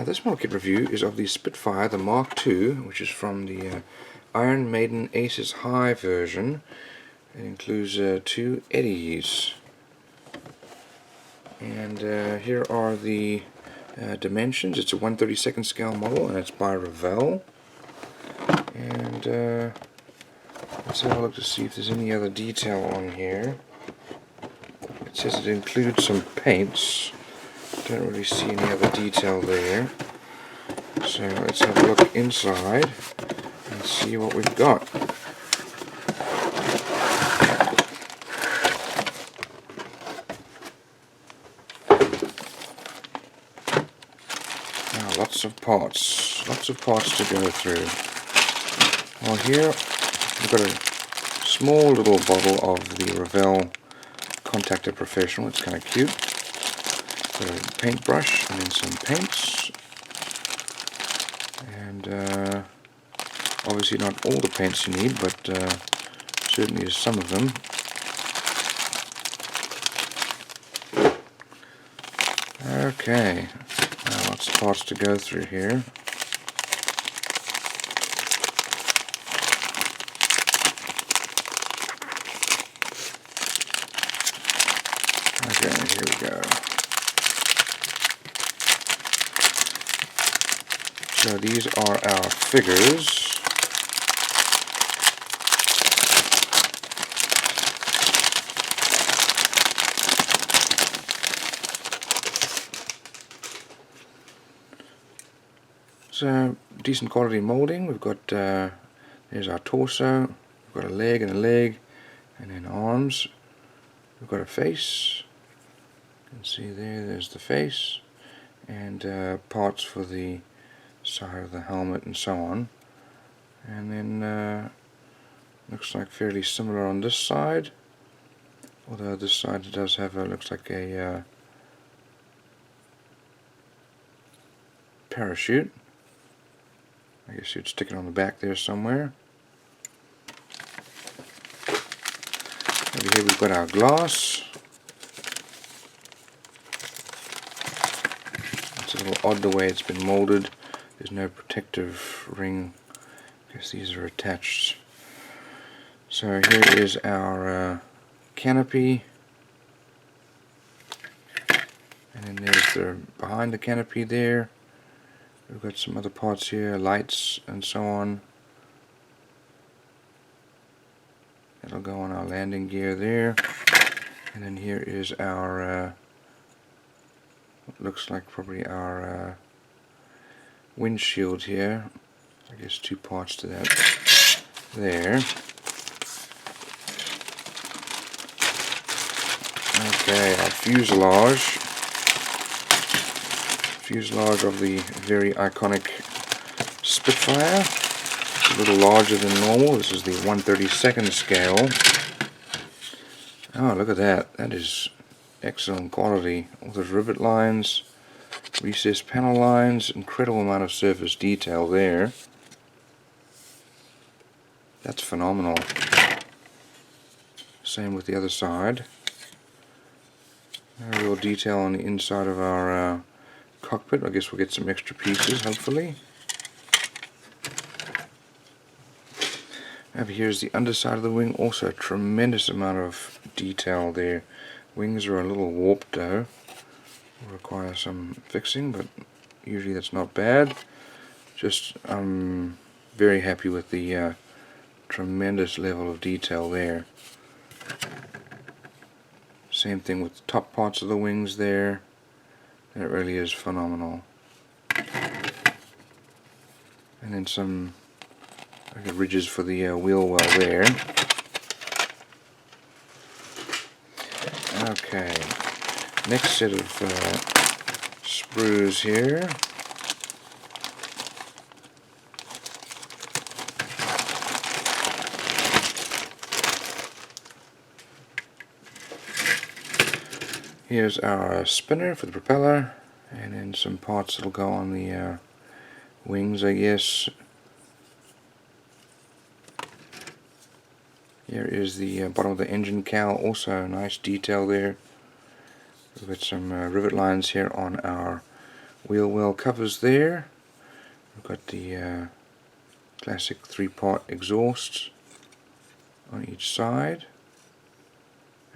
This model kit review is of the Spitfire, the Mk.II, which is from the Iron Maiden Aces High version. It includes 2 eddies. And here are the dimensions. It's a 1/32 scale model, and it's by Revell. And let's have a look to see if there's any other detail on here. It says it includes some paints. Don't really see any other detail there. So let's have a look inside and see what we've got. Now, lots of parts to go through. Well, here we've got a small little bottle of the Revell Contactor Professional. It's kind of cute. Got a paintbrush and then some paints, and obviously not all the paints you need, but certainly some of them. Okay, now lots of parts to go through here. Okay, here we go. So these are our figures. So decent quality molding. We've got there's our torso. We've got a leg, and then arms. We've got a face. You can see there's the face, and parts for the side of the helmet and so on. And then looks like fairly similar on this side, although this side does have looks like a parachute. I guess you'd stick it on the back there somewhere. Over here we've got our glass. It's a little odd the way it's been molded. There's no protective ring. I guess these are attached. So here is our canopy, and then there's the behind the canopy there. We've got some other parts here, lights and so on. That'll go on our landing gear there. And then here is our what looks like probably our windshield here. I guess 2 parts to that there. Okay, our fuselage of the very iconic Spitfire. It's a little larger than normal. This is the 1/32 scale. Oh, look at that. That is excellent quality. All those rivet lines, recessed panel lines, incredible amount of surface detail there. That's phenomenal. Same with the other side. No real detail on the inside of our cockpit. I guess we'll get some extra pieces, hopefully. Over here is the underside of the wing. Also a tremendous amount of detail there. Wings are a little warped though. Will require some fixing, but usually that's not bad. Just I'm very happy with the tremendous level of detail there. Same thing with the top parts of the wings there. That really is phenomenal. And then some ridges for the wheel well there. Okay, next set of sprues here. Here's our spinner for the propeller, and then some parts that'll go on the wings, I guess. Here is the bottom of the engine cowl, also a nice detail there. We've got some rivet lines here on our wheel well covers there. We've got the classic 3-part exhausts on each side,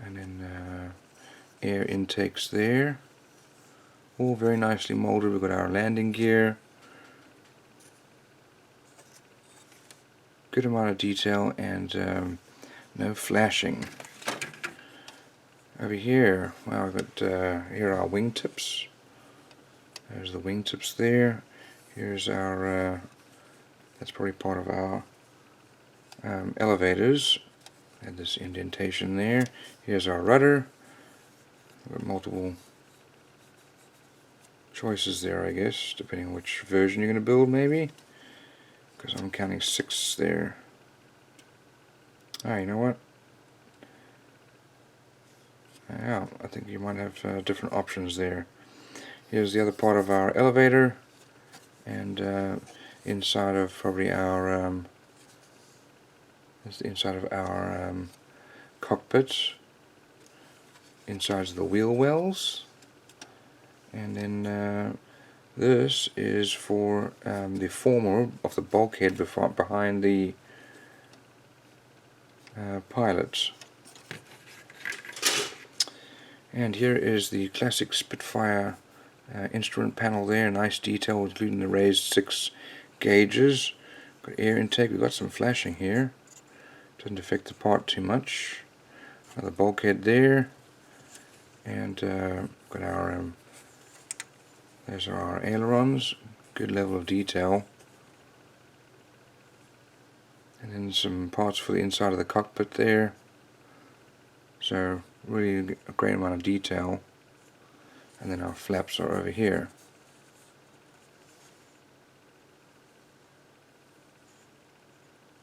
and then air intakes there, all very nicely molded. We've got our landing gear, good amount of detail, and no flashing. Over here, wow, we've got here are our wingtips. There's the wingtips there. Here's our that's probably part of our elevators. And this indentation there. Here's our rudder. We've got multiple choices there, I guess, depending on which version you're going to build, maybe. Because I'm counting 6 there. Ah, you know what? Yeah, I think you might have different options there. Here's the other part of our elevator, and inside of probably our that's the inside of our cockpit, insides of the wheel wells, and then this is for the former of the bulkhead behind the pilots. And here is the classic Spitfire instrument panel there, nice detail including the raised 6 gauges. Got air intake, we've got some flashing here, doesn't affect the part too much. Another bulkhead there, and got our there's our ailerons, good level of detail, and then some parts for the inside of the cockpit there, so really a great amount of detail. And then our flaps are over here.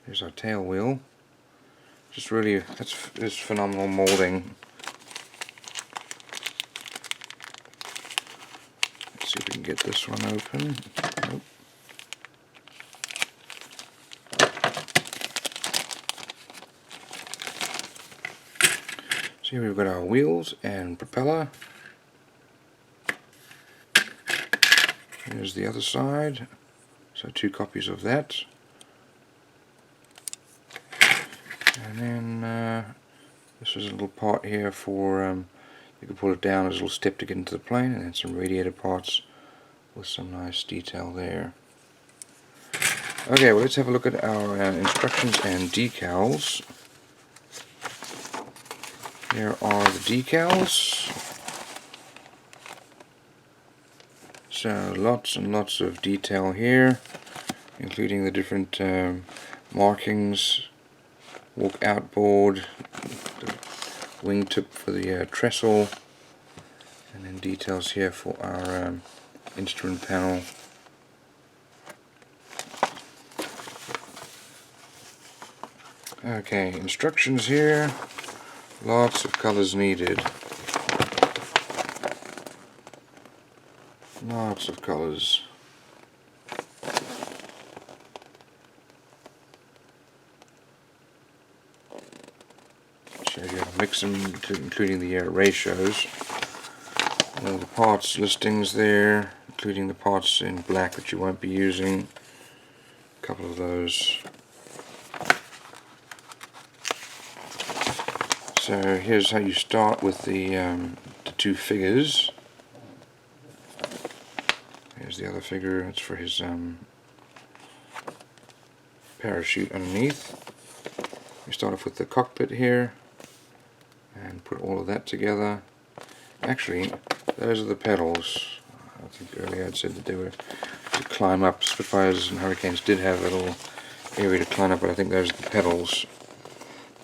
Here's our tail wheel. Just really, that's phenomenal molding. Let's see if we can get this one open. Nope. So here we've got our wheels and propeller. Here's the other side, so 2 copies of that. And then this is a little part here for, you can pull it down as a little step to get into the plane, and then some radiator parts with some nice detail there. Okay, well, let's have a look at our instructions and decals. Here are the decals. So lots and lots of detail here, including the different markings, walk outboard, the wingtip for the trestle, and then details here for our instrument panel. Okay, instructions here, lots of colors needed. Lots of colors. Show you how to mix them, including the ratios. All the parts listings there, including the parts in black that you won't be using. A couple of those. So here's how you start with the 2 figures. Here's the other figure, it's for his parachute underneath. We start off with the cockpit here and put all of that together. Actually, those are the pedals. I think earlier I'd said that they were to climb up. Spitfires and Hurricanes did have a little area to climb up, but I think those are the pedals.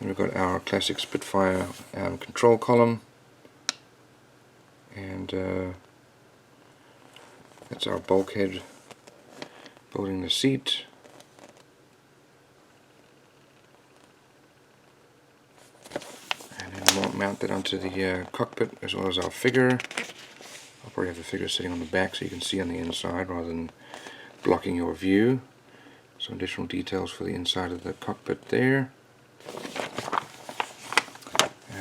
And we've got our classic Spitfire control column, and that's our bulkhead holding the seat. And then we'll mount that onto the cockpit as well as our figure. I'll probably have the figure sitting on the back so you can see on the inside rather than blocking your view. Some additional details for the inside of the cockpit there.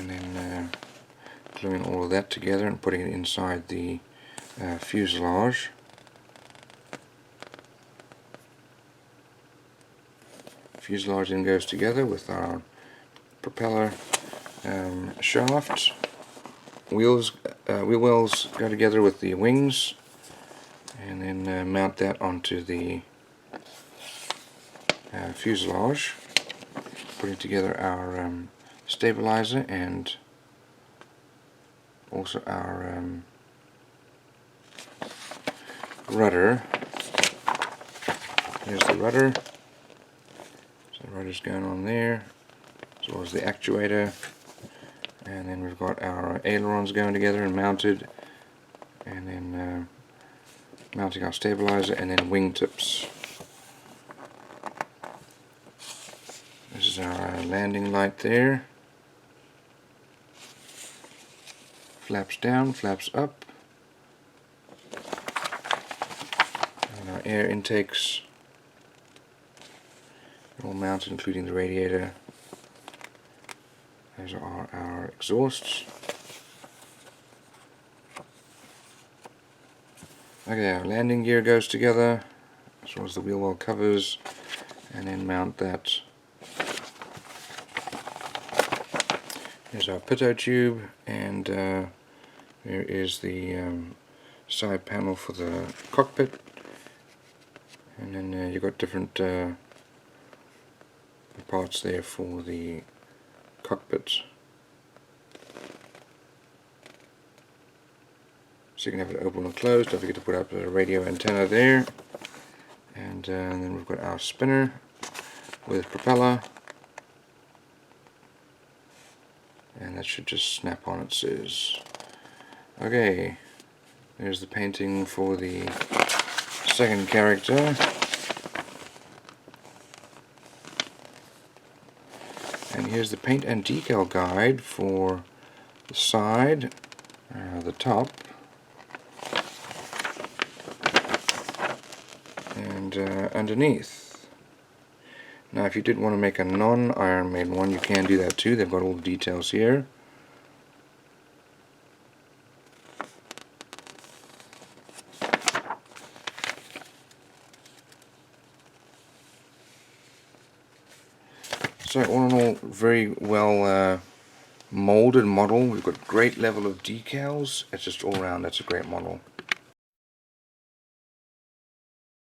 and then gluing all of that together and putting it inside the fuselage. Fuselage then goes together with our propeller shaft. Wheel wells go together with the wings, and then mount that onto the fuselage, putting together our stabilizer and also our rudder. There's the rudder. So the rudder's going on there, as well as the actuator. And then we've got our ailerons going together and mounted, and then mounting our stabilizer, and then wingtips. This is our landing light there. Flaps down, flaps up. And our air intakes all mounted, including the radiator. Those are our exhausts. Okay, our landing gear goes together, as well as the wheel well covers, and then mount that. Here's our pitot tube, and here is the side panel for the cockpit, and then you've got different parts there for the cockpit. So you can have it open or closed. Don't forget to put up a radio antenna there, and then we've got our spinner with propeller, and that should just snap on, it says. Okay, there's the painting for the second character. And here's the paint and decal guide for the side, the top, and underneath. Now if you did want to make a non-Iron Maiden one, you can do that too. They've got all the details here. So all in all, very well molded model. We've got great level of decals. It's just all around, that's a great model.